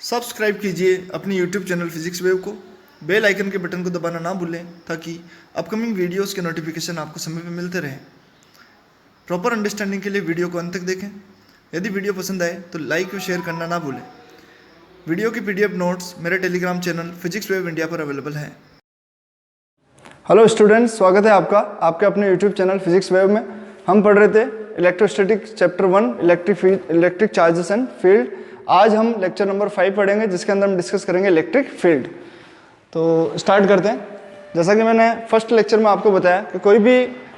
Subscribe कीजिए अपनी YouTube channel physics wave को। बेल आइकन के बटन को दबाना ना भूलें ताकि अपकमिंग वीडियोस के नोटिफिकेशन आपको समय पर मिलते रहें। प्रॉपर अंडरस्टैंडिंग के लिए वीडियो को अंत तक देखें। यदि वीडियो पसंद आए तो लाइक और शेयर करना ना भूलें। वीडियो की पीडीएफ नोट्स मेरे Telegram channel physics wave India पर अवेलेबल हैं। हेलो स्टूडेंट्स, स्वागत है आपका आपके अपने यूट्यूब चैनल फिजिक्स वेव में। हम पढ़ रहे थे electrostatic chapter 1 electric charges and field. आज हम लेक्चर नंबर 5 पढ़ेंगे जिसके अंदर हम डिस्कस करेंगे इलेक्ट्रिक फील्ड। तो स्टार्ट करते हैं। जैसा कि मैंने फर्स्ट लेक्चर में आपको बताया कि कोई भी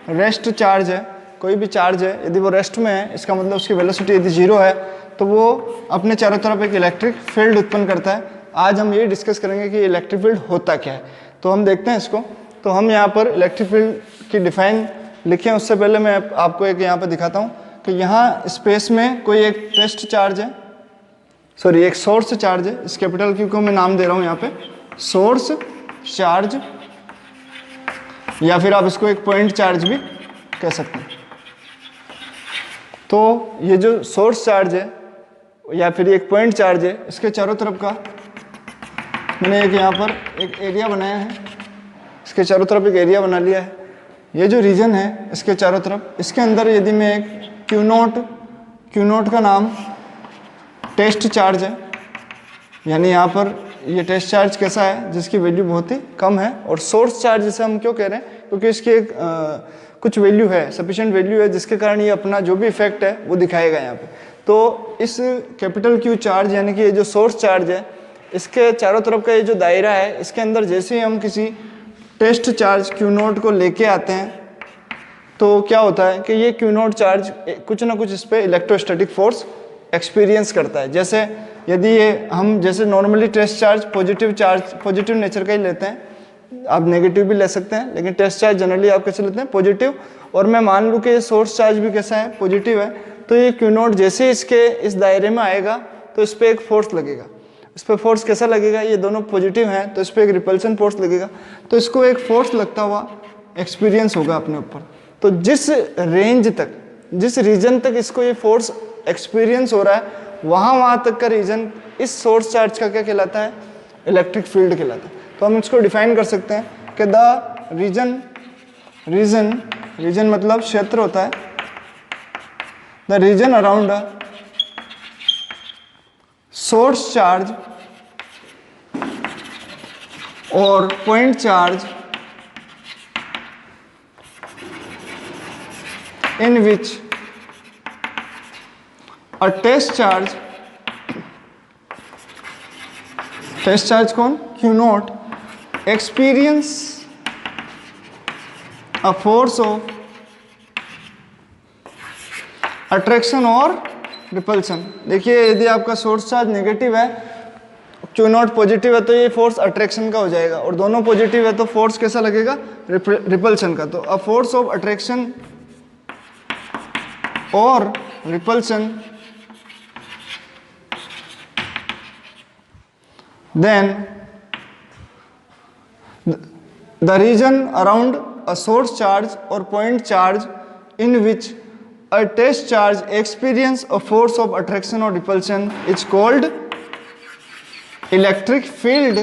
रेस्ट चार्ज है, कोई भी चार्ज है, यदि वो रेस्ट में है इसका मतलब उसकी वेलोसिटी यदि 0 है तो वो अपने चारों तरफ एक इलेक्ट्रिक फील्ड उत्पन्न करता है। आज हम ये डिस्कस करेंगे कि इलेक्ट्रिक फील्ड होता क्या है। तो हम देखते हैं इसको। तो हम यहाँ पर इलेक्ट्रिक फील्ड की डिफाइन लिखे, उससे पहले मैं आपको एक यहाँ पर दिखाता हूँ कि यहाँ स्पेस में कोई एक टेस्ट चार्ज है, सॉरी एक सोर्स चार्ज है। इस कैपिटल क्यू को मैं नाम दे रहा हूँ यहाँ पे सोर्स चार्ज, या फिर आप इसको एक पॉइंट चार्ज भी कह सकते हैं। तो ये जो सोर्स चार्ज है या फिर एक पॉइंट चार्ज है, इसके चारों तरफ का मैंने एक यहाँ पर एक एरिया बनाया है। इसके चारों तरफ एक एरिया बना लिया है। ये जो रीजन है इसके चारों तरफ, इसके अंदर यदि मैं एक क्यू नोट का नाम टेस्ट चार्ज है, यानी यहाँ पर ये टेस्ट चार्ज कैसा है जिसकी वैल्यू बहुत ही कम है। और सोर्स चार्ज जैसे हम क्यों कह रहे हैं, क्योंकि इसकी एक कुछ वैल्यू है, सफिशिएंट वैल्यू है, जिसके कारण ये अपना जो भी इफेक्ट है वो दिखाएगा यहाँ पे। तो इस कैपिटल क्यू चार्ज यानी कि ये जो सोर्स चार्ज है, इसके चारों तरफ का ये जो दायरा है, इसके अंदर जैसे ही हम किसी टेस्ट चार्ज क्यू नोट को लेके आते हैं तो क्या होता है कि ये क्यू नोट चार्ज कुछ ना कुछ इस पर इलेक्ट्रोस्टैटिक फोर्स एक्सपीरियंस करता है। जैसे यदि ये हम जैसे normally test charge positive nature का ही लेते हैं, आप नेगेटिव भी ले सकते हैं, लेकिन टेस्ट चार्ज जनरली आप कैसे लेते हैं, पॉजिटिव। और मैं मान लूँ कि ये सोर्स चार्ज भी कैसा है, पॉजिटिव है। तो ये क्यू नोट जैसे इसके इस दायरे में आएगा तो इस पर एक फोर्स लगेगा। इस पर फोर्स कैसा लगेगा, ये दोनों पॉजिटिव हैं तो इस पर एक रिपल्सन फोर्स लगेगा। तो इसको एक फोर्स लगता हुआ एक्सपीरियंस होगा अपने ऊपर। तो जिस रेंज तक, जिस रीजन तक इसको ये फोर्स एक्सपीरियंस हो रहा है, वहाँ तक का रीजन इस सोर्स चार्ज का क्या कहलाता है, इलेक्ट्रिक फील्ड कहलाता है। तो हम इसको डिफाइन कर सकते हैं कि द रीजन मतलब क्षेत्र होता है, the region around a source charge और point charge in which a test charge कौन, Q naught experience a force of attraction और रिपल्सन। देखिए यदि आपका सोर्स चार्ज नेगेटिव है, Q नोट पॉजिटिव है, तो ये फोर्स अट्रैक्शन का हो जाएगा, और दोनों पॉजिटिव है तो फोर्स कैसा लगेगा, रिपल्सन का। तो अ फोर्स ऑफ अट्रैक्शन और repulsion then the region around a source charge or point charge in which a test charge experience a force of attraction or repulsion is called electric field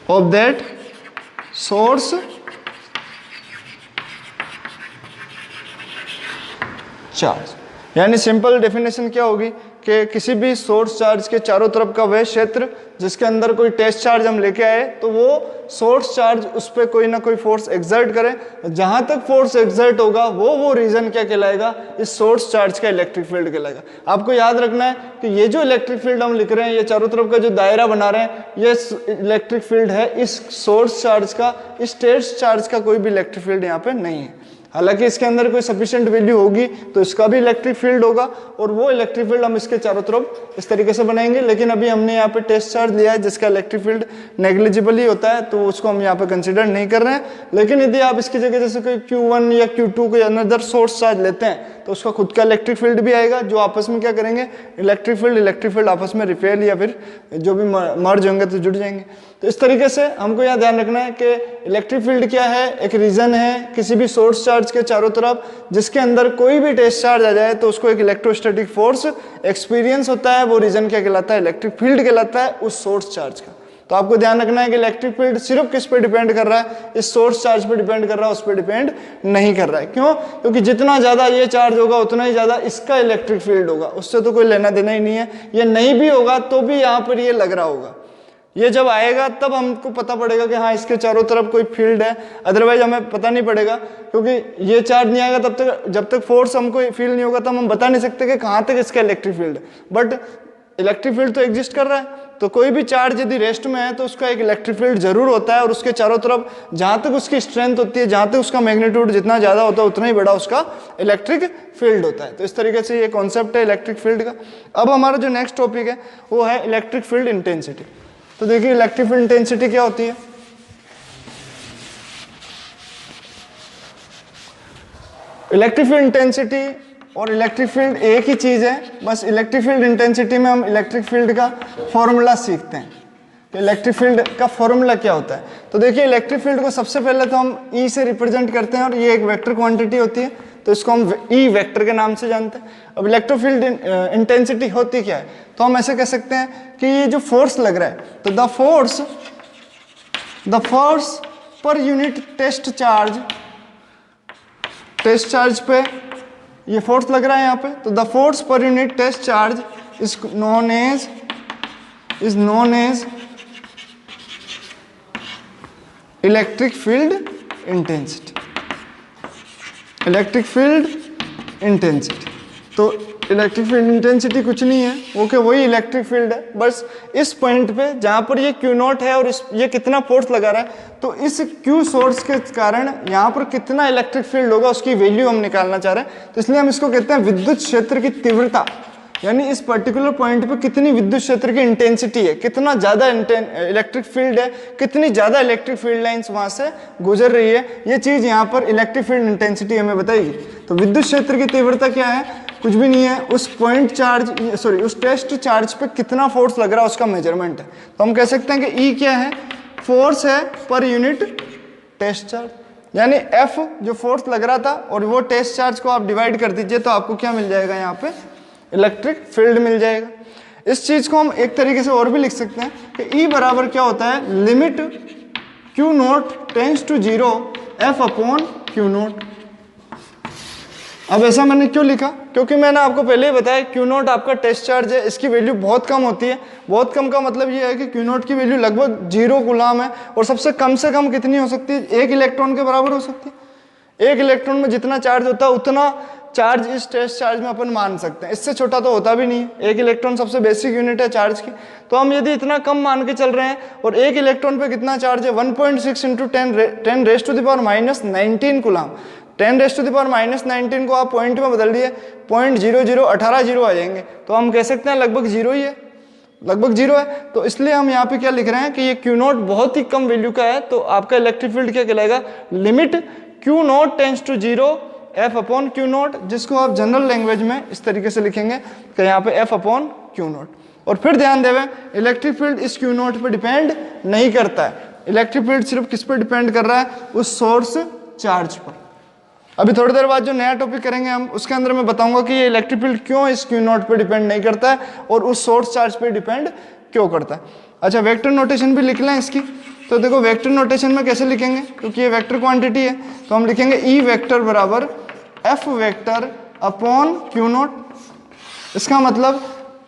of that source charge. यानी simple definition क्या होगी कि किसी भी source charge के चारों तरफ का वह क्षेत्र जिसके अंदर कोई टेस्ट चार्ज हम लेके आए, तो वो सोर्स चार्ज उस पर कोई ना कोई फोर्स एक्सर्ट करे। जहां तक फोर्स एक्सर्ट होगा वो रीजन क्या कहलाएगा, इस सोर्स चार्ज का इलेक्ट्रिक फील्ड कहलाएगा। आपको याद रखना है कि ये जो इलेक्ट्रिक फील्ड हम लिख रहे हैं, ये चारों तरफ का जो दायरा बना रहे हैं, ये इलेक्ट्रिक फील्ड है इस सोर्स चार्ज का। इस टेस्ट चार्ज का कोई भी इलेक्ट्रिक फील्ड यहाँ पे नहीं है। हालांकि इसके अंदर कोई सफिशिएंट वैल्यू होगी तो इसका भी इलेक्ट्रिक फील्ड होगा, और वो इलेक्ट्रिक फील्ड हम इसके चारों तरफ इस तरीके से बनाएंगे। लेकिन अभी हमने यहाँ पे टेस्ट चार्ज लिया है जिसका इलेक्ट्रिक फील्ड नेग्लिजिबल ही होता है, तो उसको हम यहाँ पे कंसिडर नहीं कर रहे हैं। लेकिन यदि आप इसकी जगह जैसे कोई Q1 या Q2 कोई अनदर सोर्स चार्ज लेते हैं तो उसका खुद का इलेक्ट्रिक फील्ड भी आएगा, जो आपस में क्या करेंगे, इलेक्ट्रिक फील्ड आपस में रिपेल या फिर जो भी मर्ज होंगे तो जुड़ जाएंगे। तो इस तरीके से हमको यहाँ ध्यान रखना है कि इलेक्ट्रिक फील्ड क्या है, एक रीजन है किसी भी सोर्स चार्ज के चारों तरफ, जिसके अंदर कोई भी टेस्ट चार्ज आ जाए तो उसको एक इलेक्ट्रोस्टैटिक फोर्स एक्सपीरियंस होता है। वो रीजन क्या कहलाता है, इलेक्ट्रिक फील्ड कहलाता है उस सोर्स चार्ज का। तो आपको ध्यान रखना है कि इलेक्ट्रिक फील्ड सिर्फ किस पे डिपेंड कर रहा है, इस सोर्स चार्ज पे डिपेंड कर रहा है, उस पे डिपेंड नहीं कर रहा है। क्यों? क्योंकि जितना ज्यादा ये चार्ज होगा उतना ही ज्यादा इसका इलेक्ट्रिक फील्ड होगा, उससे तो कोई लेना देना ही नहीं है। ये नहीं भी होगा तो भी यहाँ पर ये लग रहा होगा, ये जब आएगा तब हमको पता पड़ेगा कि हाँ इसके चारों तरफ कोई फील्ड है, अदरवाइज हमें पता नहीं पड़ेगा। क्योंकि ये चार्ज नहीं आएगा तब तक, जब तक फोर्स हमको फील नहीं होगा तब हम बता नहीं सकते कि कहाँ तक इसका इलेक्ट्रिक फील्ड है। बट इलेक्ट्रिक फील्ड तो एग्जिस्ट कर रहा है, तो कोई भी चार्ज यदि रेस्ट में है तो उसका एक इलेक्ट्रिक फील्ड जरूर होता है, और उसके चारों तरफ जहाँ तक उसकी स्ट्रेंथ होती है, जहाँ तक उसका मैग्नीट्यूड जितना ज़्यादा होता है उतना ही बड़ा उसका इलेक्ट्रिक फील्ड होता है। तो इस तरीके से ये कॉन्सेप्ट है इलेक्ट्रिक फील्ड का। अब हमारा जो नेक्स्ट टॉपिक है वो है इलेक्ट्रिक फील्ड इंटेंसिटी। तो देखिए इलेक्ट्रिक फील्ड इंटेंसिटी क्या होती है। इलेक्ट्रिक फील्ड इंटेंसिटी और इलेक्ट्रिक फील्ड एक ही चीज है, बस इलेक्ट्रिक फील्ड इंटेंसिटी में हम इलेक्ट्रिक फील्ड का फॉर्मूला सीखते हैं कि इलेक्ट्रिक फील्ड का फॉर्मूला क्या होता है। तो देखिए इलेक्ट्रिक फील्ड को सबसे पहले तो हम ई से रिप्रेजेंट करते हैं, और ये एक वेक्टर क्वांटिटी होती है, तो इसको हम ई वेक्टर के नाम से जानते हैं। अब इलेक्ट्रिक फील्ड इंटेंसिटी होती क्या है, तो हम ऐसे कह सकते हैं कि ये जो फोर्स लग रहा है, तो the force per unit test charge पे ये फोर्स लग रहा है यहाँ पे, तो the force per unit test charge is known as electric field intensity. Electric field intensity, तो इलेक्ट्रिक फील्ड इंटेंसिटी कुछ नहीं है, ओके, वही इलेक्ट्रिक फील्ड है। बस इस पॉइंट पे जहां पर ये क्यू नॉट है और ये कितना फोर्स लगा रहा है, तो इस क्यू सोर्स के कारण यहाँ पर कितना इलेक्ट्रिक फील्ड होगा उसकी वैल्यू हम निकालना चाह रहे हैं। तो इसलिए हम इसको कहते हैं विद्युत क्षेत्र की तीव्रता, यानी इस पर्टिकुलर पॉइंट पे कितनी विद्युत क्षेत्र की इंटेंसिटी है, कितना ज्यादा इलेक्ट्रिक फील्ड है, कितनी ज्यादा इलेक्ट्रिक फील्ड लाइंस वहां से गुजर रही है, ये चीज यहाँ पर इलेक्ट्रिक फील्ड इंटेंसिटी हमें बताएगी। तो विद्युत क्षेत्र की तीव्रता क्या है, कुछ भी नहीं है, उस उस टेस्ट चार्ज पे कितना फोर्स लग रहा है उसका मेजरमेंट है। तो हम कह सकते हैं कि ई क्या है, फोर्स है पर यूनिट टेस्ट चार्ज, यानी एफ जो फोर्स लग रहा था और वो टेस्ट चार्ज को आप डिवाइड कर दीजिए तो आपको क्या मिल जाएगा, यहाँ पे इलेक्ट्रिक फील्ड मिल जाएगा। इस चीज को हम एक तरीके से और भी लिख सकते हैं कि E बराबर क्या होता है, limit Q nought tends to 0 F upon Q nought. अब ऐसा मैंने क्यों लिखा, क्योंकि मैंने आपको पहले ही बताया Q नोट आपका टेस्ट चार्ज है, इसकी वैल्यू बहुत कम होती है। बहुत कम का मतलब ये है कि Q नोट की वैल्यू लगभग 0 कूलाम है, और सबसे कम से कम कितनी हो सकती है, 1 इलेक्ट्रॉन के बराबर हो सकती है। 1 इलेक्ट्रॉन में जितना चार्ज होता है उतना चार्ज इस टेस्ट चार्ज में अपन मान सकते हैं, इससे छोटा तो होता भी नहीं है। 1 इलेक्ट्रॉन सबसे बेसिक यूनिट है चार्ज की, तो हम यदि इतना कम मान के चल रहे हैं, और 1 इलेक्ट्रॉन पे कितना चार्ज है, 1.6 into 10 raise to the power minus 19 coulomb. 10 raise to the power minus 19 को आप पॉइंट में बदल दिए, 0.0018 जीरो आ जाएंगे, तो हम कह सकते हैं लगभग जीरो ही है, लगभग जीरो है। तो इसलिए हम यहाँ पे क्या लिख रहे हैं कि ये Q नोट बहुत ही कम वैल्यू का है, तो आपका इलेक्ट्रिक फील्ड क्या कहलाएगा, limit Q nought tends to 0 F upon Q nought, जिसको आप जनरल लैंग्वेज में इस तरीके से लिखेंगे कि यहाँ पे F अपॉन Q नोट। और फिर ध्यान देवें, इलेक्ट्रिक फील्ड इस Q नोट पे डिपेंड नहीं करता है, इलेक्ट्रिक फील्ड सिर्फ किस पे डिपेंड कर रहा है, उस सोर्स चार्ज पर। अभी थोड़ी देर बाद जो नया टॉपिक करेंगे हम, उसके अंदर मैं बताऊंगा कि ये इलेक्ट्रिक फील्ड क्यों इस Q नोट पे डिपेंड नहीं करता है और उस सोर्स चार्ज पे डिपेंड क्यों करता है। अच्छा, वेक्टर नोटेशन भी लिख लें इसकी। तो देखो वेक्टर नोटेशन में कैसे लिखेंगे, क्योंकि ये वेक्टर क्वांटिटी है, तो हम लिखेंगे ई वेक्टर बराबर F vector upon Q note. इसका मतलब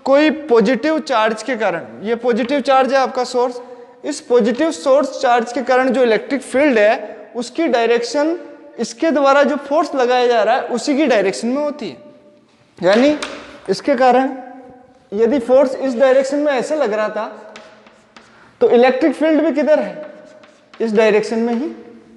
कोई पॉजिटिव चार्ज के कारण, ये पॉजिटिव चार्ज है आपका सोर्स, इस पॉजिटिव सोर्स चार्ज के कारण जो इलेक्ट्रिक फील्ड है उसकी डायरेक्शन इसके द्वारा जो फोर्स लगाया जा रहा है उसी की डायरेक्शन में होती है। यानी इसके कारण यदि फोर्स इस डायरेक्शन में ऐसे लग रहा था, तो इलेक्ट्रिक फील्ड भी किधर है, इस डायरेक्शन में ही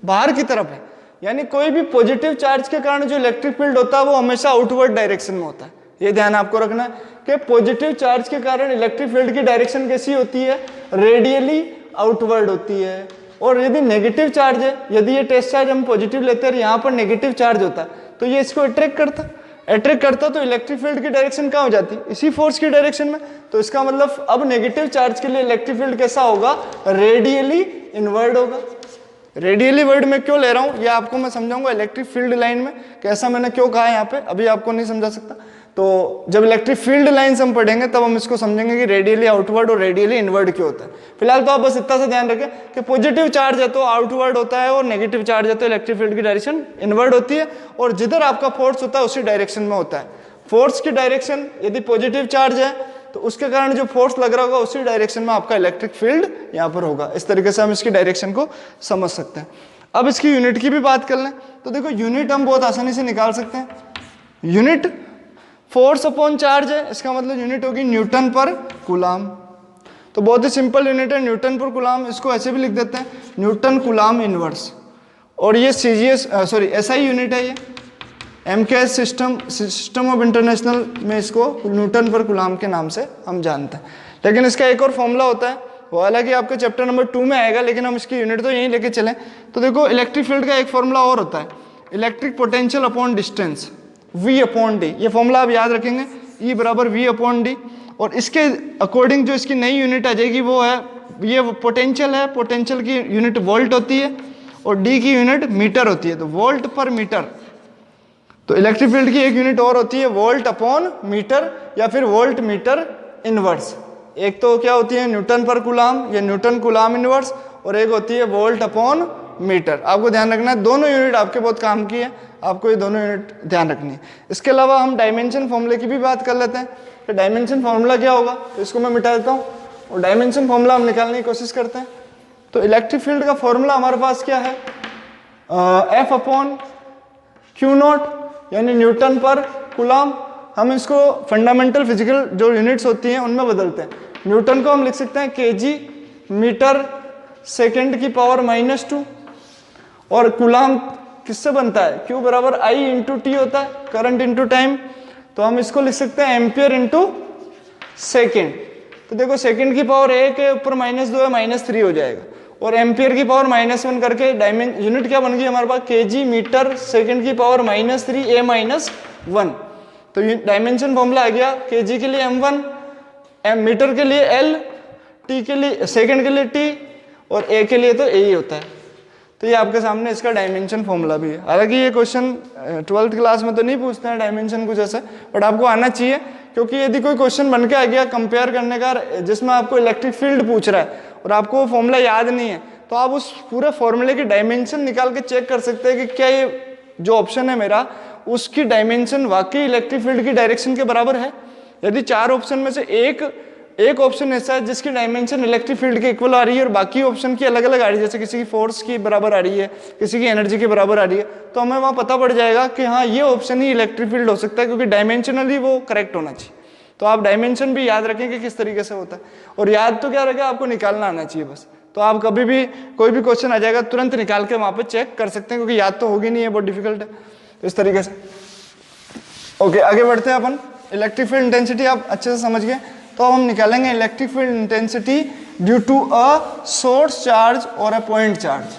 बाहर की तरफ है। यानी कोई भी पॉजिटिव चार्ज के कारण जो इलेक्ट्रिक फील्ड होता है वो हमेशा आउटवर्ड डायरेक्शन में होता है। ये ध्यान आपको रखना है कि पॉजिटिव चार्ज के कारण इलेक्ट्रिक फील्ड की डायरेक्शन कैसी होती है, रेडियली आउटवर्ड होती है। और यदि नेगेटिव चार्ज है, यदि ये टेस्ट चार्ज हम पॉजिटिव लेते हैं और यहाँ पर नेगेटिव चार्ज होता है, तो ये इसको अट्रैक्ट करता है। अट्रैक्ट करता तो इलेक्ट्रिक फील्ड की डायरेक्शन कहाँ हो जाती, इसी फोर्स की डायरेक्शन में। तो इसका मतलब अब नेगेटिव चार्ज के लिए इलेक्ट्रिक फील्ड कैसा होगा, रेडियली इनवर्ड होगा। रेडियली वर्ड में क्यों ले रहा हूँ ये आपको मैं समझाऊंगा इलेक्ट्रिक फील्ड लाइन में, कैसा मैंने क्यों कहा है यहाँ पे, अभी आपको नहीं समझा सकता। तो जब इलेक्ट्रिक फील्ड लाइन्स हम पढ़ेंगे तब हम इसको समझेंगे कि रेडियली आउटवर्ड और रेडियली इनवर्ड क्यों होता है। फिलहाल तो आप बस इतना सा ध्यान रखें कि पॉजिटिव चार्ज है तो आउटवर्ड होता है और नेगेटिव चार्ज है तो इलेक्ट्रिक फील्ड की डायरेक्शन इनवर्ड होती है, और जिधर आपका फोर्स होता है उसी डायरेक्शन में होता है। फोर्स की डायरेक्शन यदि पॉजिटिव चार्ज है तो उसके कारण जो फोर्स लग रहा होगा उसी डायरेक्शन में आपका इलेक्ट्रिक फील्ड यहाँ पर होगा। इस तरीके से हम इसकी डायरेक्शन को समझ सकते हैं। अब इसकी यूनिट की भी बात कर लें तो देखो यूनिट हम बहुत आसानी से निकाल सकते हैं। यूनिट फोर्स अपॉन चार्ज है, इसका मतलब यूनिट होगी न्यूटन पर कूलाम। तो बहुत ही सिंपल यूनिट है न्यूटन पर कूलाम, इसको ऐसे भी लिख देते हैं न्यूटन कूलाम इनवर्स। और ये SI यूनिट है, ये MKS सिस्टम ऑफ इंटरनेशनल में इसको न्यूटन पर कूलाम के नाम से हम जानते हैं। लेकिन इसका एक और फॉर्मूला होता है, वो हालांकि आपके चैप्टर नंबर 2 में आएगा, लेकिन हम इसकी यूनिट तो यहीं लेके चलें। तो देखो इलेक्ट्रिक फील्ड का एक फॉर्मूला और होता है, electric potential upon distance, V upon D. ये फॉर्मूला आप याद रखेंगे, E बराबर V अपॉन डी। और इसके अकॉर्डिंग जो इसकी नई यूनिट आ जाएगी वो है, ये पोटेंशियल है, पोटेंशियल की यूनिट वोल्ट होती है और D की यूनिट मीटर होती है, तो वोल्ट पर मीटर। तो इलेक्ट्रिक फील्ड की एक यूनिट और होती है वोल्ट अपॉन मीटर या फिर वोल्ट मीटर इनवर्स। एक तो क्या होती है न्यूटन पर कूलाम या न्यूटन कूलाम इनवर्स, और एक होती है वोल्ट अपॉन मीटर। आपको ध्यान रखना है दोनों यूनिट आपके बहुत काम की है, आपको ये दोनों यूनिट ध्यान रखनी है। इसके अलावा हम डायमेंशन फॉर्मूले की भी बात कर लेते हैं। तो डायमेंशन फॉर्मूला क्या होगा, तो इसको मैं मिटा देता हूँ और डायमेंशन फॉर्मूला हम निकालने की कोशिश करते हैं। तो इलेक्ट्रिक फील्ड का फॉर्मूला हमारे पास क्या है, F अपॉन क्यू नॉट यानी न्यूटन पर कूलाम। हम इसको फंडामेंटल फिजिकल जो यूनिट्स होती हैं उनमें बदलते हैं। न्यूटन को हम लिख सकते हैं kg मीटर सेकेंड की पावर -2, और कूलाम किससे बनता है, Q बराबर I इंटू टी होता है, करंट इंटू टाइम। तो हम इसको लिख सकते हैं एम्पियर इंटू सेकेंड। तो देखो सेकेंड की पावर 1 है, ऊपर -2 है, -3 हो जाएगा, और एम्पियर की पावर -1 करके यूनिट क्या बन गई हमारे पास, kg मीटर सेकेंड की पावर -3 A-1। तो डायमेंशन फॉर्मूला आ गया, kg के लिए m1, मीटर के लिए l, t के लिए सेकेंड के लिए t, और a के लिए तो a ही होता है। तो ये आपके सामने इसका डायमेंशन फॉर्मूला भी है। हालांकि ये क्वेश्चन 12th क्लास में तो नहीं पूछते हैं डायमेंशन कुछ ऐसे, बट आपको आना चाहिए, क्योंकि यदि कोई क्वेश्चन बन के आ गया कंपेयर करने का जिसमें आपको इलेक्ट्रिक फील्ड पूछ रहा है और आपको वो फॉर्मूला याद नहीं है, तो आप उस पूरे फॉर्मूले की डायमेंशन निकाल के चेक कर सकते हैं कि क्या ये जो ऑप्शन है मेरा उसकी डायमेंशन वाकई इलेक्ट्रिक फील्ड की डायरेक्शन के बराबर है। यदि 4 ऑप्शन में से एक ऑप्शन ऐसा है जिसकी डायमेंशन इलेक्ट्रिक फील्ड के इक्वल आ रही है और बाकी ऑप्शन की अलग अलग आ रही है, जैसे किसी की फोर्स की बराबर आ रही है, किसी की एनर्जी के बराबर आ रही है, तो हमें वहाँ पता पड़ जाएगा कि हाँ ये ऑप्शन ही इलेक्ट्रिक फील्ड हो सकता है, क्योंकि डायमेंशनली वो करेक्ट होना चाहिए। तो आप डायमेंशन भी याद रखें कि किस तरीके से होता है, और याद तो क्या रखें, आपको निकालना आना चाहिए बस। तो आप कभी भी कोई भी क्वेश्चन आ जाएगा तुरंत निकाल के वहाँ पे चेक कर सकते हैं, क्योंकि याद तो होगी नहीं है, बहुत डिफिकल्ट है। तो इस तरीके से ओके, आगे बढ़ते हैं अपन। इलेक्ट्रिक फील्ड इंटेंसिटी आप अच्छे से समझ गए, तो हम निकालेंगे electric field intensity due to a source charge और अ पॉइंट चार्ज।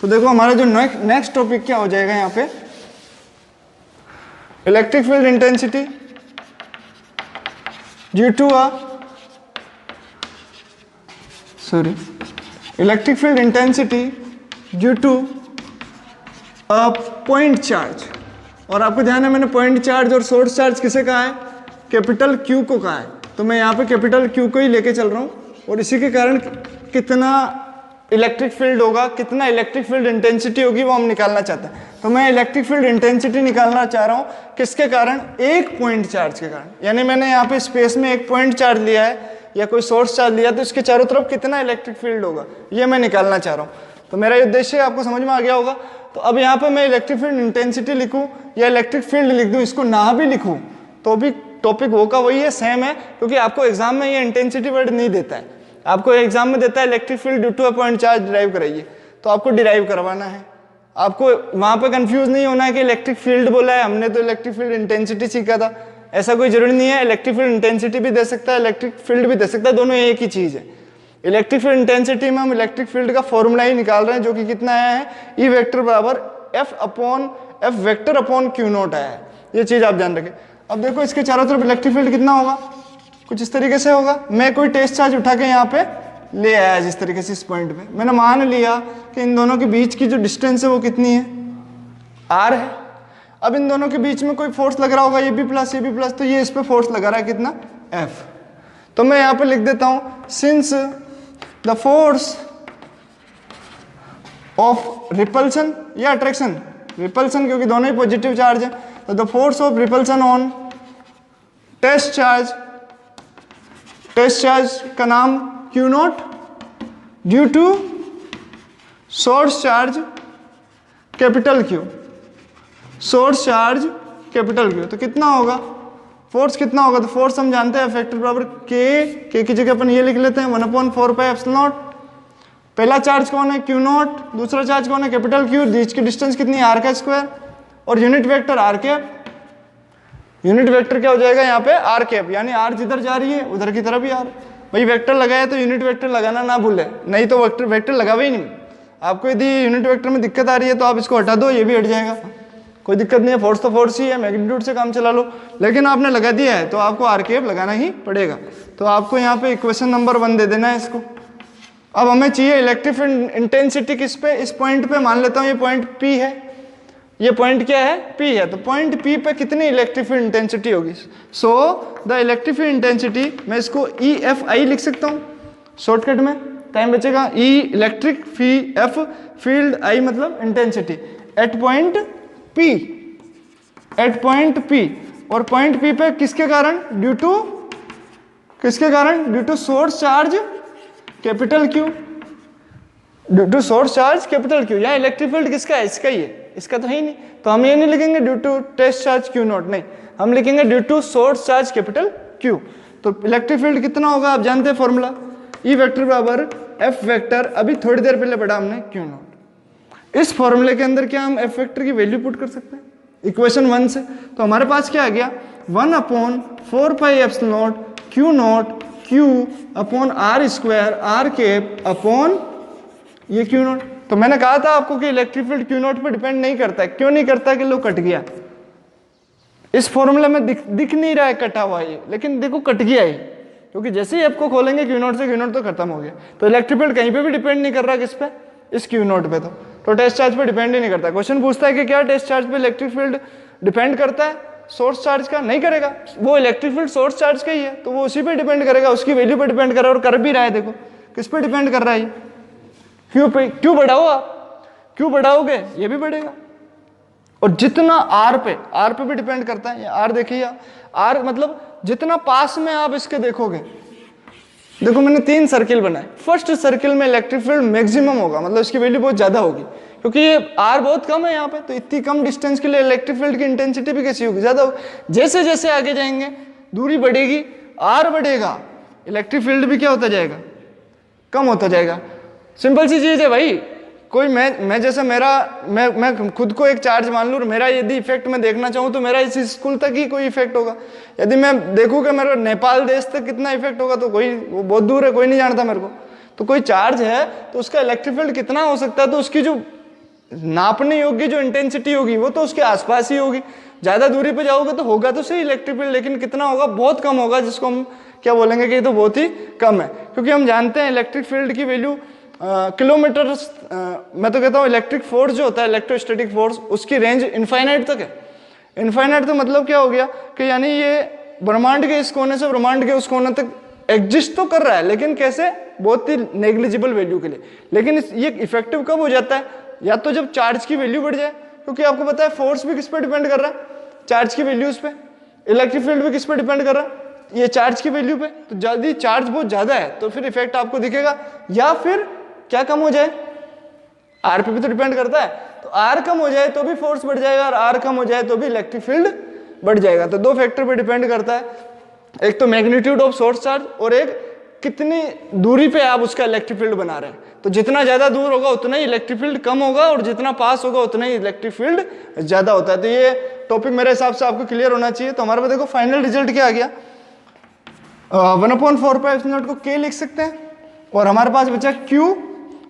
तो देखो हमारा जो नेक्स्ट टॉपिक क्या हो जाएगा यहाँ पे, electric field intensity due to electric field intensity due to a point charge. और आपको ध्यान है मैंने पॉइंट चार्ज और सोर्स चार्ज किसे कहा है, कैपिटल Q को कहा है, तो मैं यहाँ पे कैपिटल Q को ही लेके चल रहा हूँ, और इसी के कारण कितना इलेक्ट्रिक फील्ड होगा, कितना इलेक्ट्रिक फील्ड इंटेंसिटी होगी वो हम निकालना चाहते हैं। तो मैं इलेक्ट्रिक फील्ड इंटेंसिटी निकालना चाह रहा हूँ किसके कारण, एक पॉइंट चार्ज के कारण। यानी मैंने यहाँ पे स्पेस में एक पॉइंट चार्ज लिया है या कोई सोर्स चार्ज लिया, तो इसके चारों तरफ कितना इलेक्ट्रिक फील्ड होगा ये मैं निकालना चाह रहा हूँ। तो मेरा उद्देश्य आपको समझ में आ गया होगा। तो अब यहाँ पे मैं इलेक्ट्रिक फील्ड इंटेंसिटी लिखूँ या इलेक्ट्रिक फील्ड लिख दूँ, इसको ना भी लिखूँ तो भी टॉपिक वो का वही है, सेम है, क्योंकि आपको एग्जाम में ये इंटेंसिटी वर्ड नहीं देता है। आपको एग्जाम में देता है electric field due to a point charge derive कराइए, तो आपको डिराइव करवाना है। आपको वहाँ पे कंफ्यूज नहीं होना है कि इलेक्ट्रिक फील्ड बोला है, हमने तो इलेक्ट्रिक फील्ड इंटेंसिटी सीखा था, ऐसा कोई जरूरी नहीं है। इलेक्ट्रिक फील्ड इंटेंसिटी भी दे सकता है, इलेक्ट्रिक फील्ड भी दे सकता है, दोनों एक ही चीज़ है। इलेक्ट्रिक फील्ड इंटेंसिटी में हम इलेक्ट्रिक फील्ड का फॉर्मूला ही निकाल रहे हैं, जो कि कितना आया है, ई वेक्टर बराबर F vector upon Q not आया है। ये चीज़ आप ध्यान रखें। अब देखो इसके चारों तरफ इलेक्ट्रिक फील्ड कितना होगा, कुछ इस तरीके से होगा। मैं कोई टेस्ट चार्ज उठा के यहाँ पे ले आया जिस तरीके से इस पॉइंट पे, मैंने मान लिया कि इन दोनों के बीच की जो डिस्टेंस है वो कितनी है, आर है। अब इन दोनों के बीच में कोई फोर्स लग रहा होगा, ये भी प्लस ये भी प्लस, तो ये इस पे फोर्स लगा रहा है कितना, एफ। तो मैं यहाँ पे लिख देता हूँ since the force of repulsion या अट्रैक्शन, रिपल्सन क्योंकि दोनों ही पॉजिटिव चार्ज है, तो the force of repulsion on test charge का नाम Q nought due to source charge capital Q, source charge capital Q। तो कितना होगा फोर्स, कितना होगा, तो फोर्स हम जानते हैं फैक्टर बराबर के की जगह अपन ये लिख लेते हैं 1/4πε0। पहला चार्ज कौन है, Q नॉट, दूसरा चार्ज कौन है, कैपिटल Q, बीच की डिस्टेंस कितनी है, आर का स्क्वायर, और unit vector R cap. Unit vector क्या हो जाएगा यहाँ पे, आर कैप, यानी आर जिधर जा रही है उधर की तरफ भी आर। भाई वेक्टर लगाया तो यूनिट वेक्टर लगाना ना भूले, नहीं तो वेक्टर लगा ही नहीं। आपको यदि यूनिट वेक्टर में दिक्कत आ रही है तो आप इसको हटा दो, ये भी हट जाएगा, कोई दिक्कत नहीं है। फोर्स तो फोर्स ही है, मैग्नीट्यूड से काम चला लो, लेकिन आपने लगा दिया है तो आपको आर कैप लगाना ही पड़ेगा। तो आपको यहाँ पे इक्वेशन नंबर 1 दे देना है इसको। अब हमें चाहिए इलेक्ट्रिक फील्ड इंटेंसिटी किस पे, इस पॉइंट पे। मान लेता हूँ ये पॉइंट P है, ये पॉइंट क्या है, P है, तो पॉइंट P पे कितनी इलेक्ट्रिक फील्ड इंटेंसिटी होगी। So the electric field intensity, मैं इसको EFI लिख सकता हूँ शॉर्टकट में, टाइम बचेगा। E electric F field, I मतलब intensity, at point P, at point P। और पॉइंट P पे किसके कारण, ड्यू टू किसके कारण, due to source charge capital Q, due to source charge capital Q। यहाँ इलेक्ट्रिक फील्ड किसका है, इसका ही है, इसका तो है ही नहीं, तो हम ये नहीं लिखेंगे due to test charge Q nought, नहीं, हम लिखेंगे due to source charge capital Q। तो इलेक्ट्रिक फील्ड कितना होगा आप जानते हैं फॉर्मूला, E वेक्टर बराबर F वेक्टर, अभी थोड़ी देर पहले पढ़ा हमने Q नॉट। इस फॉर्मूले के अंदर क्या हम F वेक्टर की वैल्यू पुट कर सकते हैं इक्वेशन 1 से, तो हमारे पास क्या आ गया, 1/4πε0 Q nought Q upon R square R cap upon ये Q नॉट। तो मैंने कहा था आपको कि इलेक्ट्रिक फील्ड Q नॉट पे डिपेंड नहीं करता है। क्यों नहीं करता है कि लो कट गया, इस फॉर्मूले में दिख नहीं रहा है कटा हुआ ये, लेकिन देखो कट गया है, क्योंकि जैसे ही आपको खोलेंगे Q नॉट से, Q नॉट तो खत्म हो गया। तो इलेक्ट्रिक फील्ड कहीं पे भी डिपेंड नहीं कर रहा किस पे, इस Q नॉट पे। तो टेस्ट चार्ज पे डिपेंड ही नहीं करता। क्वेश्चन पूछता है कि क्या टेस्ट चार्ज पे इलेक्ट्रिक फील्ड डिपेंड करता है सोर्स चार्ज का, नहीं करेगा, वो इलेक्ट्रिक फील्ड सोर्स चार्ज का ही है, तो वो उसी पे डिपेंड करेगा, उसकी वैल्यू पे डिपेंड कर रहा है, और कर भी रहा है। देखो किस पे डिपेंड कर रहा है, क्यू पे। क्यों बढ़ाओ आप, क्यों बढ़ाओगे ये भी बढ़ेगा, और जितना आर पे भी डिपेंड करता है। आर देखिए, आर मतलब जितना पास में आप इसके देखोगे, देखो मैंने 3 सर्किल बनाए, फर्स्ट सर्किल में इलेक्ट्रिक फील्ड मैक्सिमम होगा, मतलब इसकी वैल्यू बहुत ज्यादा होगी, क्योंकि ये आर बहुत कम है यहाँ पे, तो इतनी कम डिस्टेंस के लिए इलेक्ट्रिक फील्ड की इंटेंसिटी भी कैसी होगी, ज्यादा होगी। जैसे जैसे आगे जाएंगे दूरी बढ़ेगी, आर बढ़ेगा, इलेक्ट्रिक फील्ड भी क्या होता जाएगा, कम होता जाएगा। सिंपल सी चीज है भाई, कोई मैं जैसे मैं खुद को एक चार्ज मान लूँ, मेरा यदि इफेक्ट मैं देखना चाहूँ तो मेरा इस स्कूल तक ही कोई इफेक्ट होगा। यदि मैं देखूँ कि मेरा नेपाल देश तक कितना इफेक्ट होगा, तो कोई, वो बहुत दूर है, कोई नहीं जानता मेरे को। तो कोई चार्ज है तो उसका इलेक्ट्रिक फील्ड कितना हो सकता है, तो उसकी जो नापने योग्य जो इंटेंसिटी होगी वो तो उसके आसपास ही होगी। ज्यादा दूरी पे जाओगे तो होगा तो सही इलेक्ट्रिक फील्ड, लेकिन कितना होगा, बहुत कम होगा, जिसको हम क्या बोलेंगे कि ये तो बहुत ही कम है। क्योंकि हम जानते हैं इलेक्ट्रिक फील्ड की वैल्यू किलोमीटर, मैं तो कहता हूँ इलेक्ट्रिक फोर्स जो होता है, इलेक्ट्रोस्टैटिक फोर्स, उसकी रेंज इनफाइनाइट तक है। इनफाइनाइट तो मतलब क्या हो गया कि यानी ये ब्रह्मांड के इस कोने से ब्रह्मांड के उस कोने तक एग्जिस्ट तो कर रहा है, लेकिन कैसे, बहुत ही नेग्लिजिबल वैल्यू के लिए। लेकिन ये इफेक्टिव कब हो जाता है, या तो जब चार्ज की वैल्यू बढ़ जाए, क्योंकि आपको पता है फोर्स भी किस पे डिपेंड कर रहा है, चार्ज की वैल्यूज पे। इलेक्ट्रिक फील्ड भी किस पे डिपेंड कर रहा है, ये चार्ज की वैल्यू पे। तो यदि चार्ज बहुत ज्यादा है तो फिर इफेक्ट आपको दिखेगा, या फिर क्या कम हो जाए, आर पे भी तो डिपेंड करता है, तो आर कम हो जाए तो भी फोर्स बढ़ जाएगा, और आर कम हो जाए तो भी इलेक्ट्रिक फील्ड बढ़ जाएगा। तो 2 फैक्टर पे डिपेंड करता है, एक तो मैग्नीट्यूड ऑफ सोर्स चार्ज, और एक कितनी दूरी पे आप उसका इलेक्ट्रिक फील्ड बना रहे हैं। तो जितना ज्यादा दूर होगा उतना ही इलेक्ट्रिक फील्ड कम होगा, और जितना पास होगा उतना ही इलेक्ट्रिक फील्ड ज्यादा होता है। तो ये टॉपिक मेरे हिसाब से आपको क्लियर होना चाहिए। तो हमारे पास देखो फाइनल रिजल्ट क्या आ गया, 1/4πε0 को k लिख सकते हैं, और हमारे पास बचा q,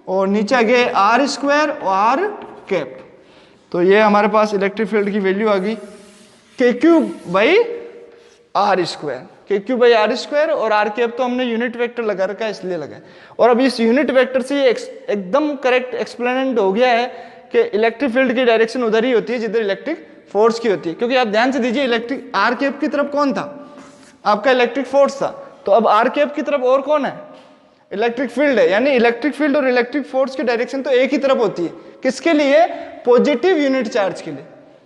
और नीचे आ गया आर स्क्वायर और आर कैप। तो ये हमारे पास इलेक्ट्रिक फील्ड की वैल्यू आ गई के क्यू बाई आर स्क्वायर, के क्यू बाई आर स्क्वायर, और आर कैप तो हमने यूनिट वेक्टर लगा रखा है इसलिए लगा है। और अब इस यूनिट वेक्टर से ये एकदम करेक्ट एक्सप्लेनेंट हो गया है कि इलेक्ट्रिक फील्ड की डायरेक्शन उधर ही होती है जिधर इलेक्ट्रिक फोर्स की होती है, क्योंकि आप ध्यान से दीजिए इलेक्ट्रिक आर कैप की तरफ कौन था, आपका इलेक्ट्रिक फोर्स था, तो अब आर कैप की तरफ और कौन है, इलेक्ट्रिक फील्ड है। यानी इलेक्ट्रिक फील्ड और इलेक्ट्रिक फोर्स की डायरेक्शन तो एक ही तरफ होती है, किसके लिए, पॉजिटिव यूनिट चार्ज के लिए।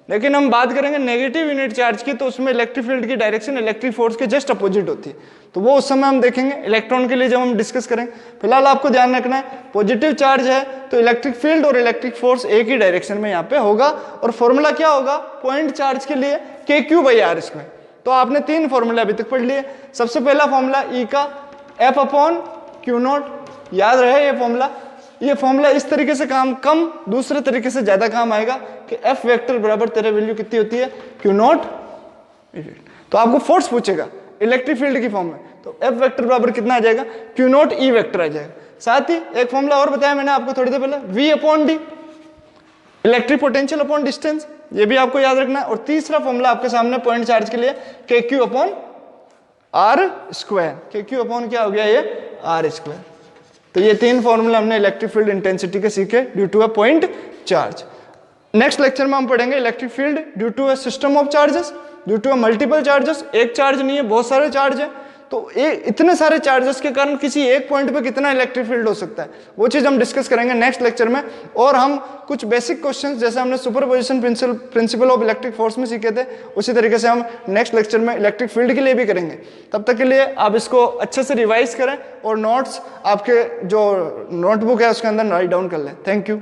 लेकिन हम बात करेंगे नेगेटिव यूनिट चार्ज की, तो उसमें इलेक्ट्रिक फील्ड की डायरेक्शन इलेक्ट्रिक फोर्स के जस्ट अपोजिट होती है, तो वो उस समय हम देखेंगे इलेक्ट्रॉन के लिए जब हम डिस्कस करेंगे। फिलहाल आपको ध्यान रखना है पॉजिटिव चार्ज है तो इलेक्ट्रिक फील्ड और इलेक्ट्रिक फोर्स एक ही डायरेक्शन में यहाँ पे होगा, और फॉर्मूला क्या होगा पॉइंट चार्ज के लिए, के क्यू बाई आर स्क्वायर। तो आपने 3 फॉर्मूला अभी तक पढ़ लिए। सबसे पहला फॉर्मूला ई का एफ अपॉन क्यू नॉट, याद रहे ये फॉर्मूला इस तरीके से काम कम, दूसरे तरीके से ज्यादा काम आएगा कि एफ वेक्टर बराबर तेरा वैल्यू कितनी होती है, क्यू नॉट। तो आपको फोर्स पूछेगा इलेक्ट्रिक फील्ड की फॉर्म में, तो एफ वेक्टर बराबर कितना आ जाएगा, क्यू नॉट ई वेक्टर आ जाएगा। साथ ही एक फॉर्मूला और बताया मैंने आपको थोड़ी देर पहले, V upon D, electric potential upon distance, ये भी आपको याद रखना है। और तीसरा फॉर्मूला आपके सामने पॉइंट चार्ज के लिए, के क्यू अपॉन आर स्क्वायर, के क्यू अपॉन क्या हो गया ये आर स्क्वायर। तो ये 3 फॉर्मूला हमने इलेक्ट्रिक फील्ड इंटेंसिटी के सीखे due to a point charge. Next lecture में हम पढ़ेंगे electric field due to a system of charges, due to a multiple charges. एक चार्ज नहीं है, बहुत सारे चार्ज है, तो इतने सारे चार्जेस के कारण किसी एक पॉइंट पे कितना इलेक्ट्रिक फील्ड हो सकता है, वो चीज हम डिस्कस करेंगे नेक्स्ट लेक्चर में। और हम कुछ बेसिक क्वेश्चंस जैसे हमने superposition principle of electric force में सीखे थे, उसी तरीके से हम नेक्स्ट लेक्चर में इलेक्ट्रिक फील्ड के लिए भी करेंगे। तब तक के लिए आप इसको अच्छे से रिवाइज करें और नोट्स आपके जो नोटबुक है उसके अंदर राइट डाउन कर लें। Thank you.